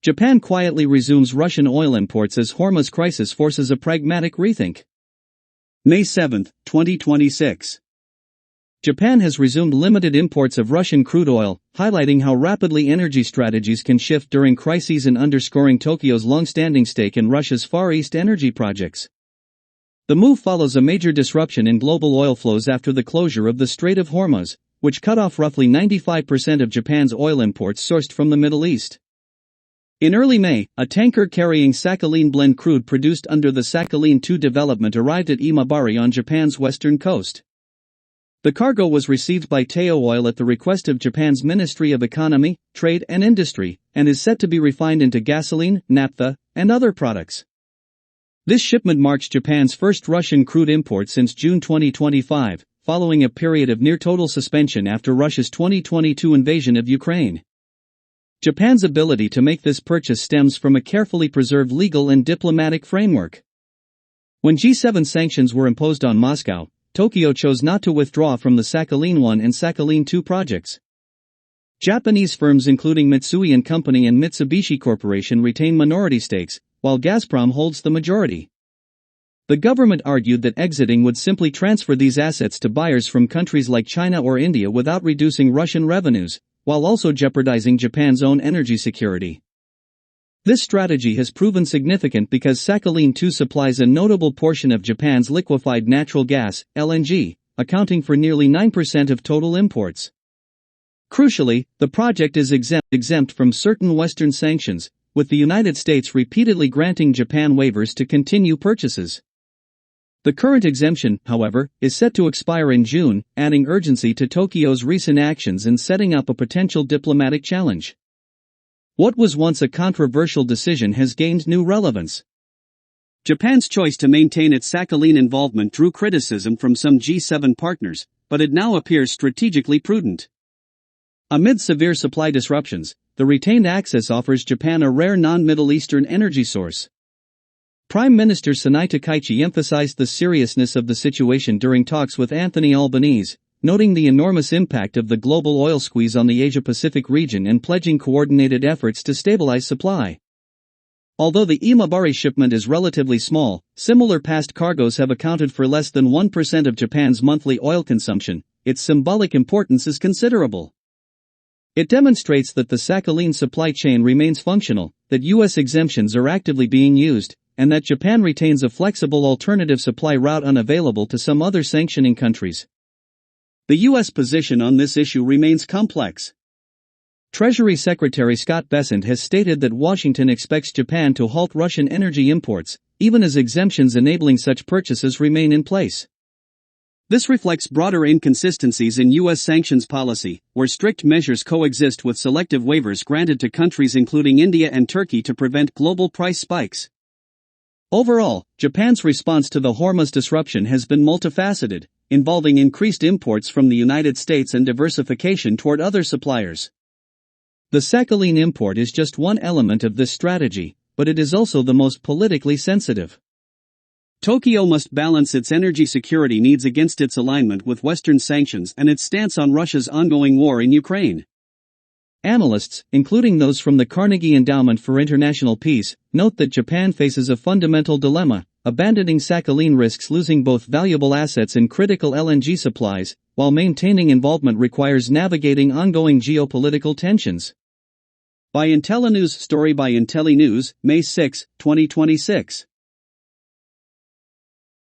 Japan quietly resumes Russian oil imports as Hormuz crisis forces a pragmatic rethink. May 7, 2026. Japan has resumed limited imports of Russian crude oil, highlighting how rapidly energy strategies can shift during crises and underscoring Tokyo's long-standing stake in Russia's Far East energy projects. The move follows a major disruption in global oil flows after the closure of the Strait of Hormuz, which cut off roughly 95% of Japan's oil imports sourced from the Middle East. In early May, a tanker carrying Sakhalin blend crude produced under the Sakhalin II development arrived at Imabari on Japan's western coast. The cargo was received by Teo Oil at the request of Japan's Ministry of Economy, Trade and Industry, and is set to be refined into gasoline, naphtha, and other products. This shipment marks Japan's first Russian crude import since June 2025, following a period of near-total suspension after Russia's 2022 invasion of Ukraine. Japan's ability to make this purchase stems from a carefully preserved legal and diplomatic framework. When G7 sanctions were imposed on Moscow, Tokyo chose not to withdraw from the Sakhalin I and Sakhalin II projects. Japanese firms including Mitsui & Company and Mitsubishi Corporation retain minority stakes, while Gazprom holds the majority. The government argued that exiting would simply transfer these assets to buyers from countries like China or India without reducing Russian revenues, while also jeopardizing Japan's own energy security. This strategy has proven significant because Sakhalin II supplies a notable portion of Japan's liquefied natural gas, LNG, accounting for nearly 9% of total imports. Crucially, the project is exempt from certain Western sanctions, with the United States repeatedly granting Japan waivers to continue purchases. The current exemption, however, is set to expire in June, adding urgency to Tokyo's recent actions and setting up a potential diplomatic challenge. What was once a controversial decision has gained new relevance. Japan's choice to maintain its Sakhalin involvement drew criticism from some G7 partners, but it now appears strategically prudent. Amid severe supply disruptions, the retained access offers Japan a rare non-Middle Eastern energy source. Prime Minister Sanai Takaichi emphasized the seriousness of the situation during talks with Anthony Albanese, noting the enormous impact of the global oil squeeze on the Asia-Pacific region and pledging coordinated efforts to stabilize supply. Although the Imabari shipment is relatively small, similar past cargoes have accounted for less than 1% of Japan's monthly oil consumption. Its symbolic importance is considerable. It demonstrates that the Sakhalin supply chain remains functional, that U.S. exemptions are actively being used, and that Japan retains a flexible alternative supply route unavailable to some other sanctioning countries. The U.S. position on this issue remains complex. Treasury Secretary Scott Bessent has stated that Washington expects Japan to halt Russian energy imports, even as exemptions enabling such purchases remain in place. This reflects broader inconsistencies in U.S. sanctions policy, where strict measures coexist with selective waivers granted to countries including India and Turkey to prevent global price spikes. Overall, Japan's response to the Hormuz disruption has been multifaceted, involving increased imports from the United States and diversification toward other suppliers. The Sakhalin import is just one element of this strategy, but it is also the most politically sensitive. Tokyo must balance its energy security needs against its alignment with Western sanctions and its stance on Russia's ongoing war in Ukraine. Analysts, including those from the Carnegie Endowment for International Peace, note that Japan faces a fundamental dilemma. Abandoning Sakhalin risks losing both valuable assets and critical LNG supplies, while maintaining involvement requires navigating ongoing geopolitical tensions. By IntelliNews. Story by IntelliNews, May 6, 2026.